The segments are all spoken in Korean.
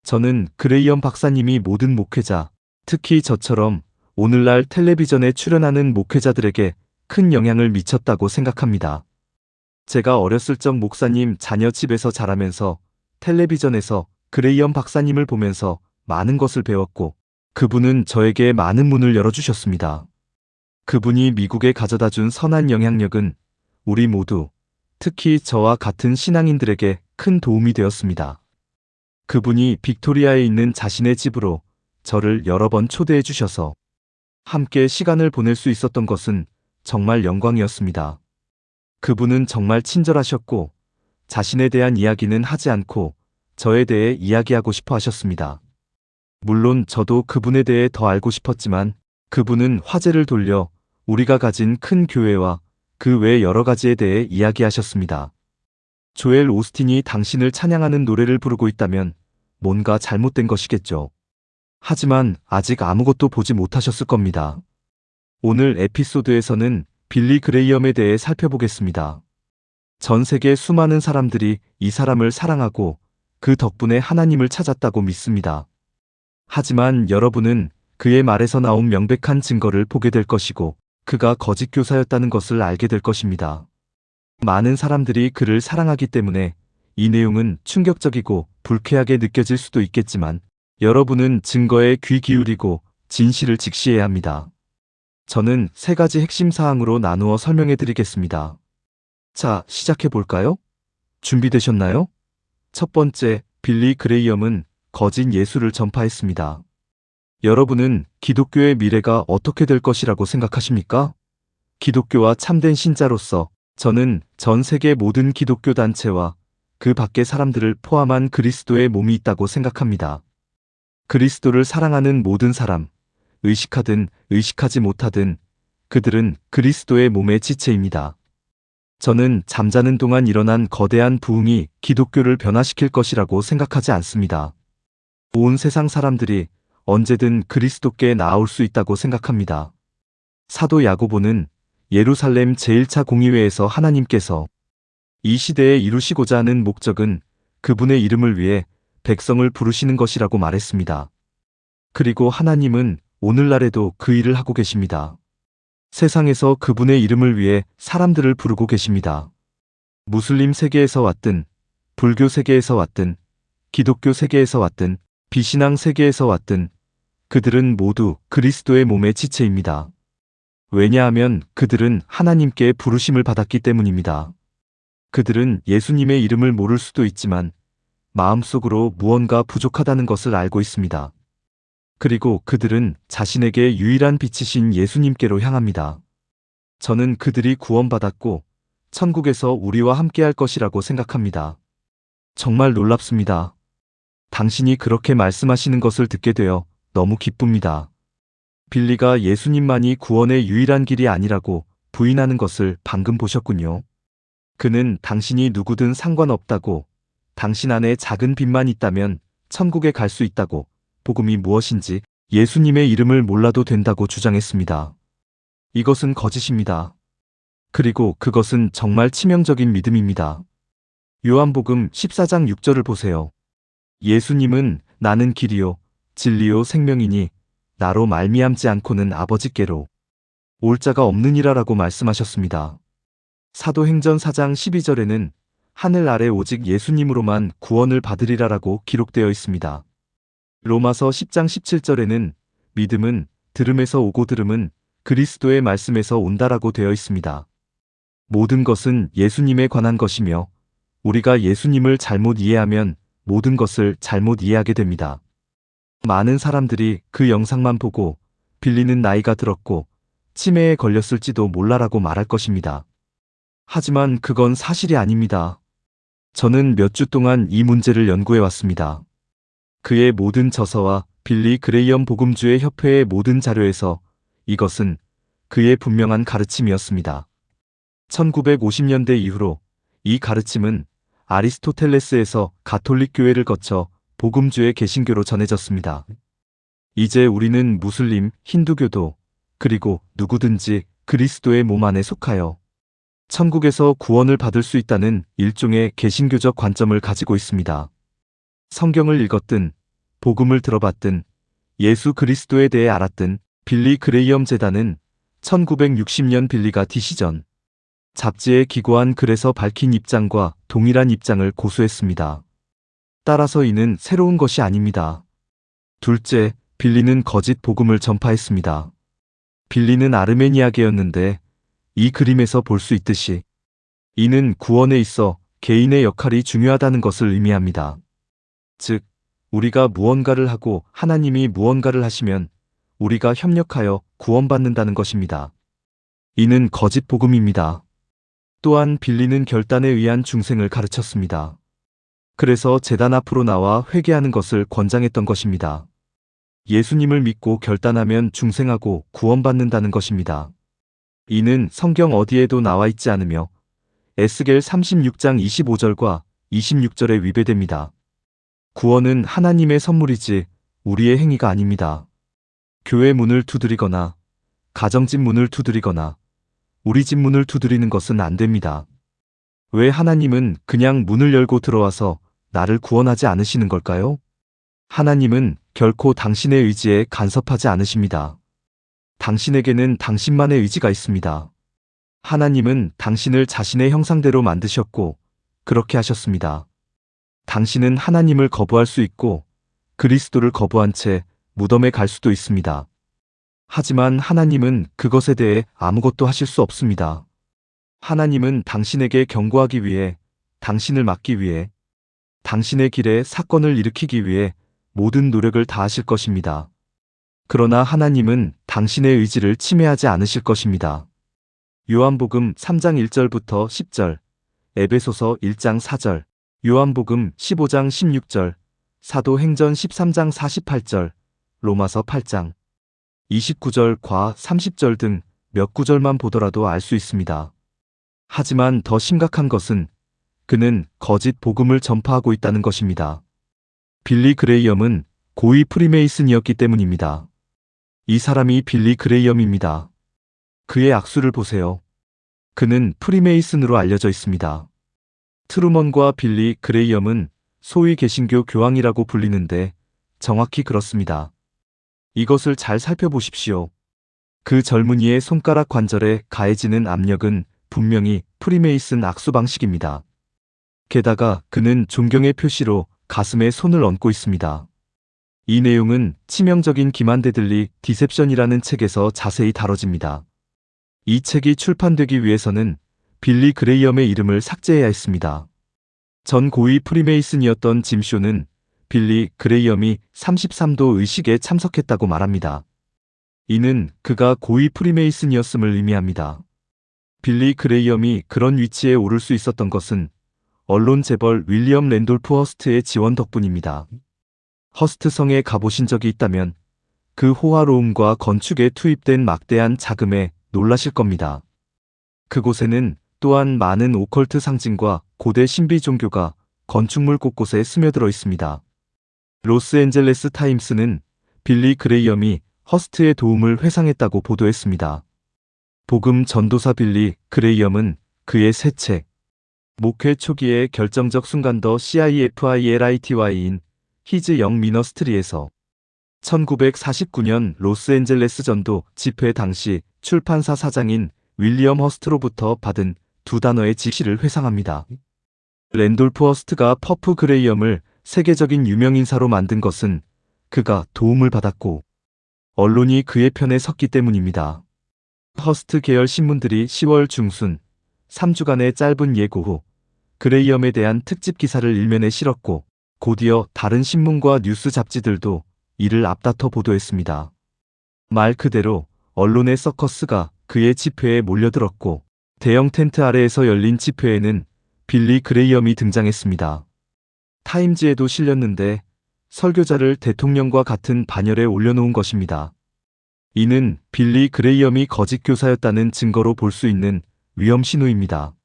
저는 그레이엄 박사님이 모든 목회자, 특히 저처럼 오늘날 텔레비전에 출연하는 목회자들에게 큰 영향을 미쳤다고 생각합니다. 제가 어렸을 적 목사님 자녀 집에서 자라면서 텔레비전에서 그레이엄 박사님을 보면서 많은 것을 배웠고, 그분은 저에게 많은 문을 열어주셨습니다. 그분이 미국에 가져다 준 선한 영향력은 우리 모두, 특히 저와 같은 신앙인들에게 큰 도움이 되었습니다. 그분이 빅토리아에 있는 자신의 집으로 저를 여러 번 초대해 주셔서 함께 시간을 보낼 수 있었던 것은 정말 영광이었습니다. 그분은 정말 친절하셨고 자신에 대한 이야기는 하지 않고 저에 대해 이야기하고 싶어 하셨습니다. 물론 저도 그분에 대해 더 알고 싶었지만 그분은 화제를 돌려 우리가 가진 큰 교회와 그 외 여러 가지에 대해 이야기하셨습니다. 조엘 오스틴이 당신을 찬양하는 노래를 부르고 있다면 뭔가 잘못된 것이겠죠. 하지만 아직 아무것도 보지 못하셨을 겁니다. 오늘 에피소드에서는 빌리 그레이엄에 대해 살펴보겠습니다. 전 세계 수많은 사람들이 이 사람을 사랑하고 그 덕분에 하나님을 찾았다고 믿습니다. 하지만 여러분은 그의 말에서 나온 명백한 증거를 보게 될 것이고 그가 거짓 교사였다는 것을 알게 될 것입니다. 많은 사람들이 그를 사랑하기 때문에 이 내용은 충격적이고 불쾌하게 느껴질 수도 있겠지만 여러분은 증거에 귀 기울이고 진실을 직시해야 합니다. 저는 3가지 핵심 사항으로 나누어 설명해 드리겠습니다. 자, 시작해 볼까요? 준비되셨나요? 첫 번째, 빌리 그레이엄은 거짓 예수를 전파했습니다. 여러분은 기독교의 미래가 어떻게 될 것이라고 생각하십니까? 기독교와 참된 신자로서 저는 전 세계 모든 기독교 단체와 그 밖의 사람들을 포함한 그리스도의 몸이 있다고 생각합니다. 그리스도를 사랑하는 모든 사람, 의식하든 의식하지 못하든 그들은 그리스도의 몸의 지체입니다. 저는 잠자는 동안 일어난 거대한 부흥이 기독교를 변화시킬 것이라고 생각하지 않습니다. 온 세상 사람들이 언제든 그리스도께 나아올 수 있다고 생각합니다. 사도 야고보는 예루살렘 제1차 공의회에서 하나님께서 이 시대에 이루시고자 하는 목적은 그분의 이름을 위해 백성을 부르시는 것이라고 말했습니다. 그리고 하나님은 오늘날에도 그 일을 하고 계십니다. 세상에서 그분의 이름을 위해 사람들을 부르고 계십니다. 무슬림 세계에서 왔든, 불교 세계에서 왔든, 기독교 세계에서 왔든, 비신앙 세계에서 왔든, 그들은 모두 그리스도의 몸의 지체입니다. 왜냐하면 그들은 하나님께 부르심을 받았기 때문입니다. 그들은 예수님의 이름을 모를 수도 있지만 마음속으로 무언가 부족하다는 것을 알고 있습니다. 그리고 그들은 자신에게 유일한 빛이신 예수님께로 향합니다. 저는 그들이 구원받았고 천국에서 우리와 함께할 것이라고 생각합니다. 정말 놀랍습니다. 당신이 그렇게 말씀하시는 것을 듣게 되어 너무 기쁩니다. 빌리가 예수님만이 구원의 유일한 길이 아니라고 부인하는 것을 방금 보셨군요. 그는 당신이 누구든 상관없다고, 당신 안에 작은 빛만 있다면 천국에 갈 수 있다고, 복음이 무엇인지 예수님의 이름을 몰라도 된다고 주장했습니다. 이것은 거짓입니다. 그리고 그것은 정말 치명적인 믿음입니다. 요한복음 14장 6절을 보세요. 예수님은 나는 길이요 진리요 생명이니 나로 말미암지 않고는 아버지께로 올 자가 없느니라라고 말씀하셨습니다. 사도행전 4장 12절에는 하늘 아래 오직 예수님으로만 구원을 받으리라라고 기록되어 있습니다. 로마서 10장 17절에는 믿음은 들음에서 오고 들음은 그리스도의 말씀에서 온다라고 되어 있습니다. 모든 것은 예수님에 관한 것이며 우리가 예수님을 잘못 이해하면 모든 것을 잘못 이해하게 됩니다. 많은 사람들이 그 영상만 보고 빌리는 나이가 들었고 치매에 걸렸을지도 몰라라고 말할 것입니다. 하지만 그건 사실이 아닙니다. 저는 몇 주 동안 이 문제를 연구해 왔습니다. 그의 모든 저서와 빌리 그레이엄 복음주의 협회의 모든 자료에서 이것은 그의 분명한 가르침이었습니다. 1950년대 이후로 이 가르침은 아리스토텔레스에서 가톨릭 교회를 거쳐 복음주의 개신교로 전해졌습니다. 이제 우리는 무슬림, 힌두교도 그리고 누구든지 그리스도의 몸 안에 속하여 천국에서 구원을 받을 수 있다는 일종의 개신교적 관점을 가지고 있습니다. 성경을 읽었든 복음을 들어봤든 예수 그리스도에 대해 알았든 빌리 그레이엄 재단은 1960년 빌리가 디시전 잡지에 기고한 글에서 밝힌 입장과 동일한 입장을 고수했습니다. 따라서 이는 새로운 것이 아닙니다. 둘째, 빌리는 거짓 복음을 전파했습니다. 빌리는 아르메니아계였는데 이 그림에서 볼 수 있듯이 이는 구원에 있어 개인의 역할이 중요하다는 것을 의미합니다. 즉, 우리가 무언가를 하고 하나님이 무언가를 하시면 우리가 협력하여 구원받는다는 것입니다. 이는 거짓 복음입니다. 또한 빌리는 결단에 의한 중생을 가르쳤습니다. 그래서 제단 앞으로 나와 회개하는 것을 권장했던 것입니다. 예수님을 믿고 결단하면 중생하고 구원받는다는 것입니다. 이는 성경 어디에도 나와 있지 않으며 에스겔 36장 25절과 26절에 위배됩니다. 구원은 하나님의 선물이지 우리의 행위가 아닙니다. 교회 문을 두드리거나 가정집 문을 두드리거나 우리 집 문을 두드리는 것은 안 됩니다. 왜 하나님은 그냥 문을 열고 들어와서 나를 구원하지 않으시는 걸까요? 하나님은 결코 당신의 의지에 간섭하지 않으십니다. 당신에게는 당신만의 의지가 있습니다. 하나님은 당신을 자신의 형상대로 만드셨고 그렇게 하셨습니다. 당신은 하나님을 거부할 수 있고 그리스도를 거부한 채 무덤에 갈 수도 있습니다. 하지만 하나님은 그것에 대해 아무것도 하실 수 없습니다. 하나님은 당신에게 경고하기 위해, 당신을 막기 위해, 당신의 길에 사건을 일으키기 위해 모든 노력을 다하실 것입니다. 그러나 하나님은 당신의 의지를 침해하지 않으실 것입니다. 요한복음 3장 1절부터 10절, 에베소서 1장 4절, 요한복음 15장 16절, 사도행전 13장 48절, 로마서 8장 29절과 30절 등 몇 구절만 보더라도 알 수 있습니다. 하지만 더 심각한 것은 그는 거짓 복음을 전파하고 있다는 것입니다. 빌리 그레이엄은 고위 프리메이슨이었기 때문입니다. 이 사람이 빌리 그레이엄입니다. 그의 악수를 보세요. 그는 프리메이슨으로 알려져 있습니다. 트루먼과 빌리 그레이엄은 소위 개신교 교황이라고 불리는데 정확히 그렇습니다. 이것을 잘 살펴보십시오. 그 젊은이의 손가락 관절에 가해지는 압력은 분명히 프리메이슨 악수 방식입니다. 게다가 그는 존경의 표시로 가슴에 손을 얹고 있습니다. 이 내용은 치명적인 기만데들리 디셉션이라는 책에서 자세히 다뤄집니다. 이 책이 출판되기 위해서는 빌리 그레이엄의 이름을 삭제해야 했습니다. 전 고위 프리메이슨이었던 짐 쇼는 빌리 그레이엄이 33도 의식에 참석했다고 말합니다. 이는 그가 고위 프리메이슨이었음을 의미합니다. 빌리 그레이엄이 그런 위치에 오를 수 있었던 것은 언론 재벌 윌리엄 랜돌프 허스트의 지원 덕분입니다. 허스트 성에 가보신 적이 있다면 그 호화로움과 건축에 투입된 막대한 자금에 놀라실 겁니다. 그곳에는 또한 많은 오컬트 상징과 고대 신비 종교가 건축물 곳곳에 스며들어 있습니다. 로스앤젤레스 타임스는 빌리 그레이엄이 허스트의 도움을 회상했다고 보도했습니다. 복음 전도사 빌리 그레이엄은 그의 새 책, 목회 초기의 결정적 순간 더 CIFILITY인 히즈 영 미너스트리에서 1949년 로스앤젤레스 전도 집회 당시 출판사 사장인 윌리엄 허스트로부터 받은 두 단어의 지시를 회상합니다. 랜돌프 허스트가 퍼프 그레이엄을 세계적인 유명인사로 만든 것은 그가 도움을 받았고 언론이 그의 편에 섰기 때문입니다. 허스트 계열 신문들이 10월 중순 3주간의 짧은 예고 후 그레이엄에 대한 특집 기사를 일면에 실었고 곧이어 다른 신문과 뉴스 잡지들도 이를 앞다퉈 보도했습니다. 말 그대로 언론의 서커스가 그의 집회에 몰려들었고 대형 텐트 아래에서 열린 집회에는 빌리 그레이엄이 등장했습니다. 타임즈에도 실렸는데 설교자를 대통령과 같은 반열에 올려놓은 것입니다. 이는 빌리 그레이엄이 거짓 교사였다는 증거로 볼 수 있는 위험 신호입니다.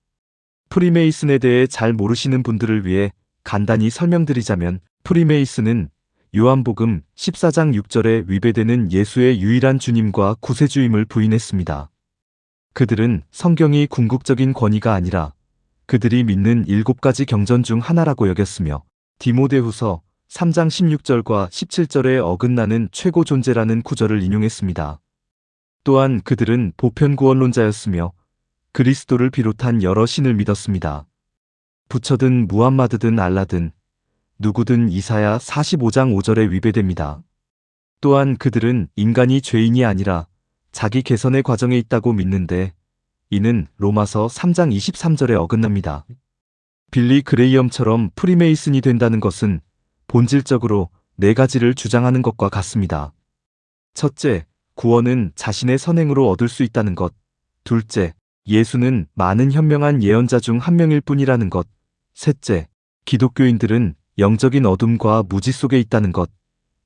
프리메이슨에 대해 잘 모르시는 분들을 위해 간단히 설명드리자면 프리메이슨은 요한복음 14장 6절에 위배되는 예수의 유일한 주님과 구세주임을 부인했습니다. 그들은 성경이 궁극적인 권위가 아니라 그들이 믿는 7가지 경전 중 하나라고 여겼으며 디모데후서 3장 16절과 17절에 어긋나는 최고 존재라는 구절을 인용했습니다. 또한 그들은 보편구원론자였으며 그리스도를 비롯한 여러 신을 믿었습니다. 부처든 무함마드든 알라든 누구든 이사야 45장 5절에 위배됩니다. 또한 그들은 인간이 죄인이 아니라 자기 개선의 과정에 있다고 믿는데 이는 로마서 3장 23절에 어긋납니다. 빌리 그레이엄처럼 프리메이슨이 된다는 것은 본질적으로 네 가지를 주장하는 것과 같습니다. 첫째, 구원은 자신의 선행으로 얻을 수 있다는 것. 둘째, 예수는 많은 현명한 예언자 중 한 명일 뿐이라는 것. 셋째, 기독교인들은 영적인 어둠과 무지 속에 있다는 것.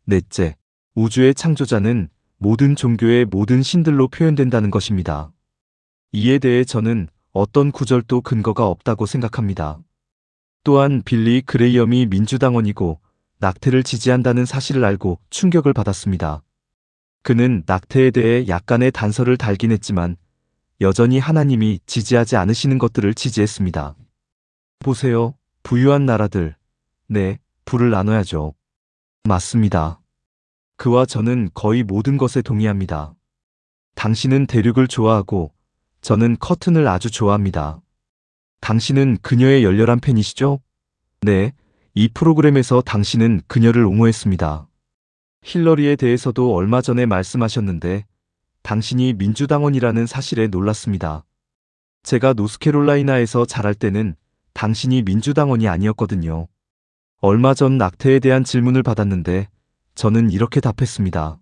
넷째, 우주의 창조자는 모든 종교의 모든 신들로 표현된다는 것입니다. 이에 대해 저는 어떤 구절도 근거가 없다고 생각합니다. 또한 빌리 그레이엄이 민주당원이고 낙태를 지지한다는 사실을 알고 충격을 받았습니다. 그는 낙태에 대해 약간의 단서를 달긴 했지만 여전히 하나님이 지지하지 않으시는 것들을 지지했습니다. 보세요. 부유한 나라들. 네, 부를 나눠야죠. 맞습니다. 그와 저는 거의 모든 것에 동의합니다. 당신은 대륙을 좋아하고 저는 커튼을 아주 좋아합니다. 당신은 그녀의 열렬한 팬이시죠? 네, 이 프로그램에서 당신은 그녀를 옹호했습니다. 힐러리에 대해서도 얼마 전에 말씀하셨는데 당신이 민주당원이라는 사실에 놀랐습니다. 제가 노스캐롤라이나에서 자랄 때는 당신이 민주당원이 아니었거든요. 얼마 전 낙태에 대한 질문을 받았는데 저는 이렇게 답했습니다.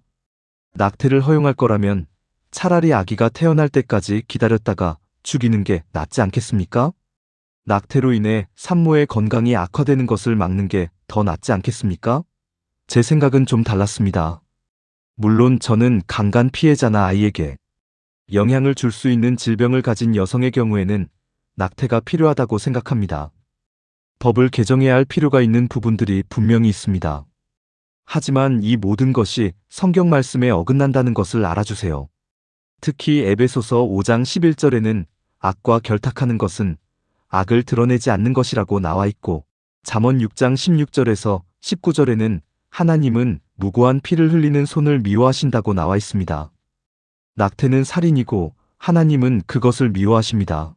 낙태를 허용할 거라면 차라리 아기가 태어날 때까지 기다렸다가 죽이는 게 낫지 않겠습니까? 낙태로 인해 산모의 건강이 악화되는 것을 막는 게 더 낫지 않겠습니까? 제 생각은 좀 달랐습니다. 물론 저는 강간 피해자나 아이에게 영향을 줄 수 있는 질병을 가진 여성의 경우에는 낙태가 필요하다고 생각합니다. 법을 개정해야 할 필요가 있는 부분들이 분명히 있습니다. 하지만 이 모든 것이 성경 말씀에 어긋난다는 것을 알아주세요. 특히 에베소서 5장 11절에는 악과 결탁하는 것은 악을 드러내지 않는 것이라고 나와 있고 잠언 6장 16절에서 19절에는 하나님은 무고한 피를 흘리는 손을 미워하신다고 나와 있습니다. 낙태는 살인이고 하나님은 그것을 미워하십니다.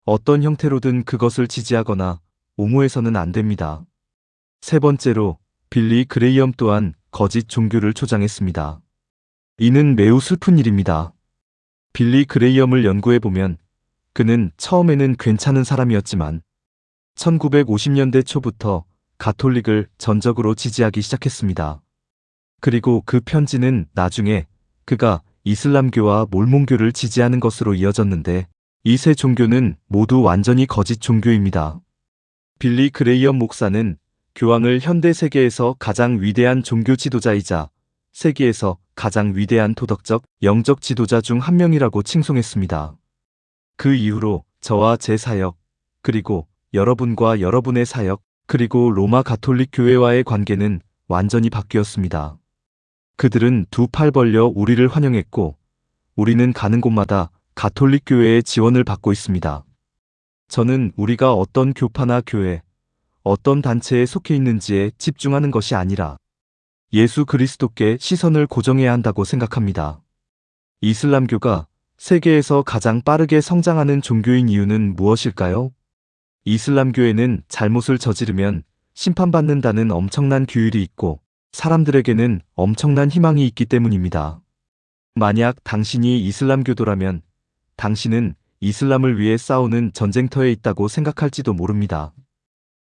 어떤 형태로든 그것을 지지하거나 옹호해서는 안 됩니다. 세 번째로 빌리 그레이엄 또한 거짓 종교를 초장했습니다. 이는 매우 슬픈 일입니다. 빌리 그레이엄을 연구해보면 그는 처음에는 괜찮은 사람이었지만 1950년대 초부터 가톨릭을 전적으로 지지하기 시작했습니다. 그리고 그 편지는 나중에 그가 이슬람교와 몰몬교를 지지하는 것으로 이어졌는데 이 세 종교는 모두 완전히 거짓 종교입니다. 빌리 그레이엄 목사는 교황을 현대 세계에서 가장 위대한 종교 지도자이자 세계에서 가장 위대한 도덕적, 영적 지도자 중 한 명이라고 칭송했습니다. 그 이후로 저와 제 사역, 그리고 여러분과 여러분의 사역, 그리고 로마 가톨릭 교회와의 관계는 완전히 바뀌었습니다. 그들은 두 팔 벌려 우리를 환영했고 우리는 가는 곳마다 가톨릭 교회의 지원을 받고 있습니다. 저는 우리가 어떤 교파나 교회, 어떤 단체에 속해 있는지에 집중하는 것이 아니라 예수 그리스도께 시선을 고정해야 한다고 생각합니다. 이슬람교가 세계에서 가장 빠르게 성장하는 종교인 이유는 무엇일까요? 이슬람교에는 잘못을 저지르면 심판받는다는 엄청난 규율이 있고 사람들에게는 엄청난 희망이 있기 때문입니다. 만약 당신이 이슬람교도라면 당신은 이슬람을 위해 싸우는 전쟁터에 있다고 생각할지도 모릅니다.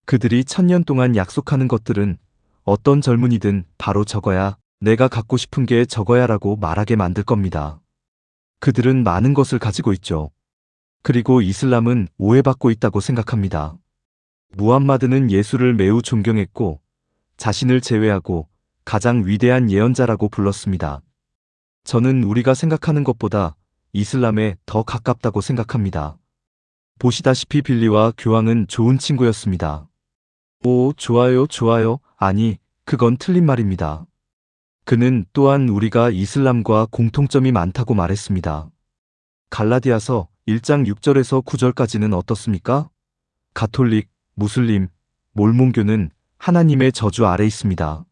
그들이 1000년 동안 약속하는 것들은 어떤 젊은이든 바로 저거야, 내가 갖고 싶은 게 저거야 라고 말하게 만들 겁니다. 그들은 많은 것을 가지고 있죠. 그리고 이슬람은 오해받고 있다고 생각합니다. 무함마드는 예수를 매우 존경했고 자신을 제외하고 가장 위대한 예언자라고 불렀습니다. 저는 우리가 생각하는 것보다 이슬람에 더 가깝다고 생각합니다. 보시다시피 빌리와 교황은 좋은 친구였습니다. 오, 좋아요, 좋아요. 아니, 그건 틀린 말입니다. 그는 또한 우리가 이슬람과 공통점이 많다고 말했습니다. 갈라디아서 1장 6절에서 9절까지는 어떻습니까? 가톨릭, 무슬림, 몰몬교는 하나님의 저주 아래 있습니다.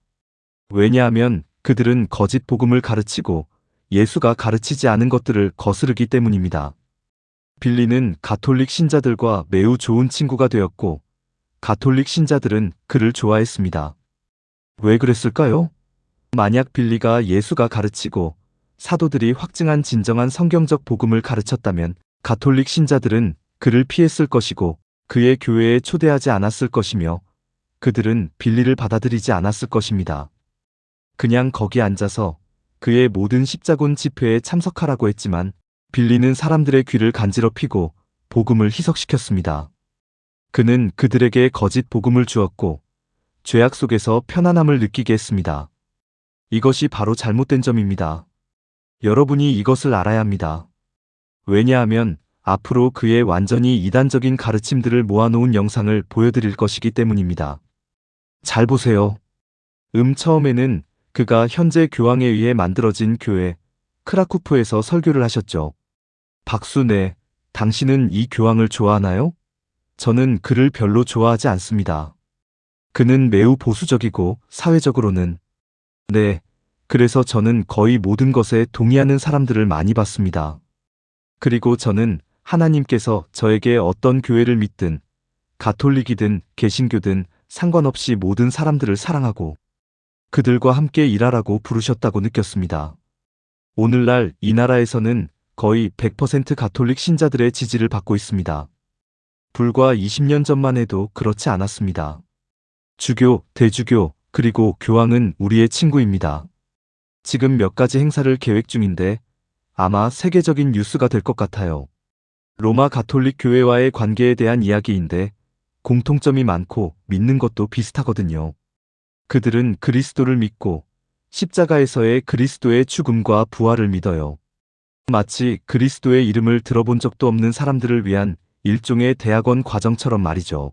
왜냐하면 그들은 거짓 복음을 가르치고 예수가 가르치지 않은 것들을 거스르기 때문입니다. 빌리는 가톨릭 신자들과 매우 좋은 친구가 되었고 가톨릭 신자들은 그를 좋아했습니다. 왜 그랬을까요? 만약 빌리가 예수가 가르치고 사도들이 확증한 진정한 성경적 복음을 가르쳤다면 가톨릭 신자들은 그를 피했을 것이고 그의 교회에 초대하지 않았을 것이며 그들은 빌리를 받아들이지 않았을 것입니다. 그냥 거기 앉아서 그의 모든 십자군 집회에 참석하라고 했지만 빌리는 사람들의 귀를 간지럽히고 복음을 희석시켰습니다. 그는 그들에게 거짓 복음을 주었고 죄악 속에서 편안함을 느끼게 했습니다. 이것이 바로 잘못된 점입니다. 여러분이 이것을 알아야 합니다. 왜냐하면 앞으로 그의 완전히 이단적인 가르침들을 모아놓은 영상을 보여드릴 것이기 때문입니다. 잘 보세요. 처음에는 그가 현재 교황에 의해 만들어진 교회 크라쿠프에서 설교를 하셨죠. 박수 네, 당신은 이 교황을 좋아하나요? 저는 그를 별로 좋아하지 않습니다. 그는 매우 보수적이고 사회적으로는 네, 그래서 저는 거의 모든 것에 동의하는 사람들을 많이 봤습니다. 그리고 저는 하나님께서 저에게 어떤 교회를 믿든 가톨릭이든 개신교든 상관없이 모든 사람들을 사랑하고 그들과 함께 일하라고 부르셨다고 느꼈습니다. 오늘날 이 나라에서는 거의 100% 가톨릭 신자들의 지지를 받고 있습니다. 불과 20년 전만 해도 그렇지 않았습니다. 주교, 대주교, 그리고 교황은 우리의 친구입니다. 지금 몇 가지 행사를 계획 중인데 아마 세계적인 뉴스가 될 것 같아요. 로마 가톨릭 교회와의 관계에 대한 이야기인데 공통점이 많고 믿는 것도 비슷하거든요. 그들은 그리스도를 믿고 십자가에서의 그리스도의 죽음과 부활을 믿어요. 마치 그리스도의 이름을 들어본 적도 없는 사람들을 위한 일종의 대학원 과정처럼 말이죠.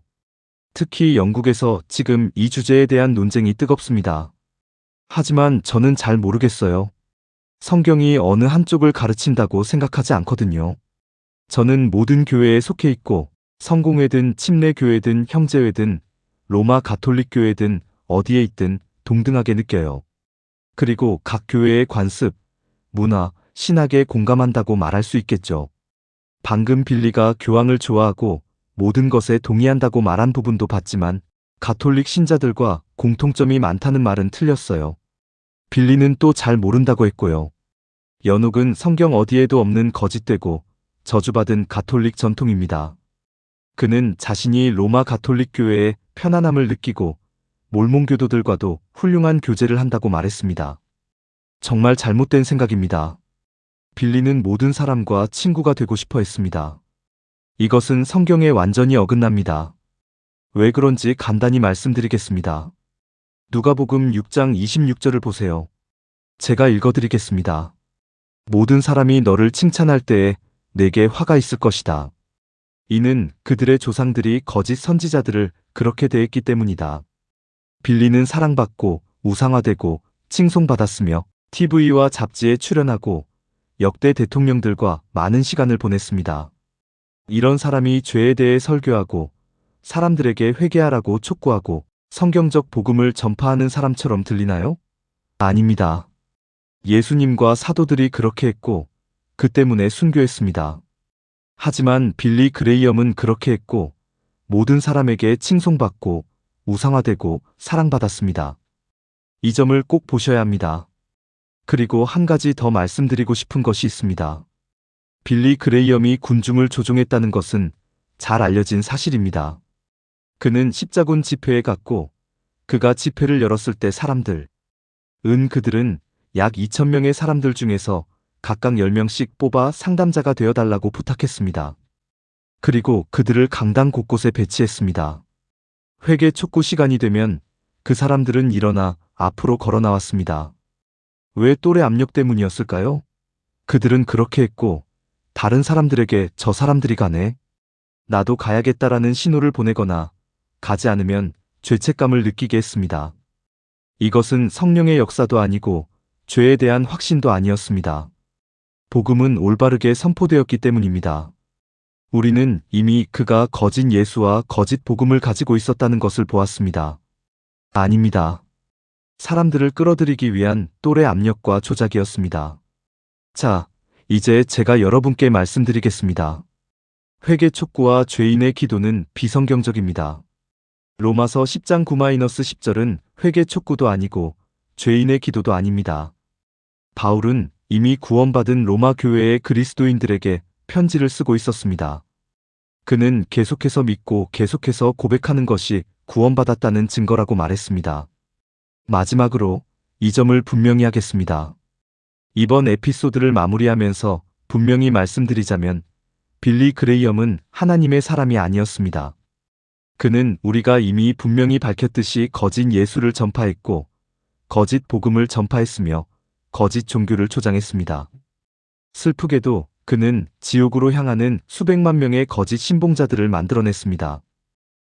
특히 영국에서 지금 이 주제에 대한 논쟁이 뜨겁습니다. 하지만 저는 잘 모르겠어요. 성경이 어느 한쪽을 가르친다고 생각하지 않거든요. 저는 모든 교회에 속해 있고 성공회든 침례교회든 형제회든 로마 가톨릭 교회든 어디에 있든 동등하게 느껴요. 그리고 각 교회의 관습, 문화, 신학에 공감한다고 말할 수 있겠죠. 방금 빌리가 교황을 좋아하고 모든 것에 동의한다고 말한 부분도 봤지만 가톨릭 신자들과 공통점이 많다는 말은 틀렸어요. 빌리는 또 잘 모른다고 했고요. 연옥은 성경 어디에도 없는 거짓되고 저주받은 가톨릭 전통입니다. 그는 자신이 로마 가톨릭 교회에 편안함을 느끼고 몰몬 교도들과도 훌륭한 교제를 한다고 말했습니다. 정말 잘못된 생각입니다. 빌리는 모든 사람과 친구가 되고 싶어 했습니다. 이것은 성경에 완전히 어긋납니다. 왜 그런지 간단히 말씀드리겠습니다. 누가복음 6장 26절을 보세요. 제가 읽어드리겠습니다. 모든 사람이 너를 칭찬할 때에 내게 화가 있을 것이다. 이는 그들의 조상들이 거짓 선지자들을 그렇게 대했기 때문이다. 빌리는 사랑받고 우상화되고 칭송받았으며 TV와 잡지에 출연하고 역대 대통령들과 많은 시간을 보냈습니다. 이런 사람이 죄에 대해 설교하고 사람들에게 회개하라고 촉구하고 성경적 복음을 전파하는 사람처럼 들리나요? 아닙니다. 예수님과 사도들이 그렇게 했고 그 때문에 순교했습니다. 하지만 빌리 그레이엄은 그렇게 했고 모든 사람에게 칭송받고 우상화되고 사랑받았습니다. 이 점을 꼭 보셔야 합니다. 그리고 한 가지 더 말씀드리고 싶은 것이 있습니다. 빌리 그레이엄이 군중을 조종했다는 것은 잘 알려진 사실입니다. 그는 십자군 집회에 갔고 그가 집회를 열었을 때 그들은 약 2,000명의 사람들 중에서 각각 10명씩 뽑아 상담자가 되어달라고 부탁했습니다. 그리고 그들을 강당 곳곳에 배치했습니다. 회개 촉구 시간이 되면 그 사람들은 일어나 앞으로 걸어 나왔습니다. 왜 또래 압력 때문이었을까요? 그들은 그렇게 했고 다른 사람들에게 저 사람들이 가네? 나도 가야겠다라는 신호를 보내거나 가지 않으면 죄책감을 느끼게 했습니다. 이것은 성령의 역사도 아니고 죄에 대한 확신도 아니었습니다. 복음은 올바르게 선포되었기 때문입니다. 우리는 이미 그가 거짓 예수와 거짓 복음을 가지고 있었다는 것을 보았습니다. 아닙니다. 사람들을 끌어들이기 위한 똘의 압력과 조작이었습니다. 자, 이제 제가 여러분께 말씀드리겠습니다. 회개 촉구와 죄인의 기도는 비성경적입니다. 로마서 10장 9-10절은 회개 촉구도 아니고 죄인의 기도도 아닙니다. 바울은 이미 구원받은 로마 교회의 그리스도인들에게 편지를 쓰고 있었습니다. 그는 계속해서 믿고 계속해서 고백하는 것이 구원받았다는 증거라고 말했습니다. 마지막으로 이 점을 분명히 하겠습니다. 이번 에피소드를 마무리하면서 분명히 말씀드리자면 빌리 그레이엄은 하나님의 사람이 아니었습니다. 그는 우리가 이미 분명히 밝혔듯이 거짓 예수를 전파했고 거짓 복음을 전파했으며 거짓 종교를 조장했습니다. 슬프게도 그는 지옥으로 향하는 수백만 명의 거짓 신봉자들을 만들어냈습니다.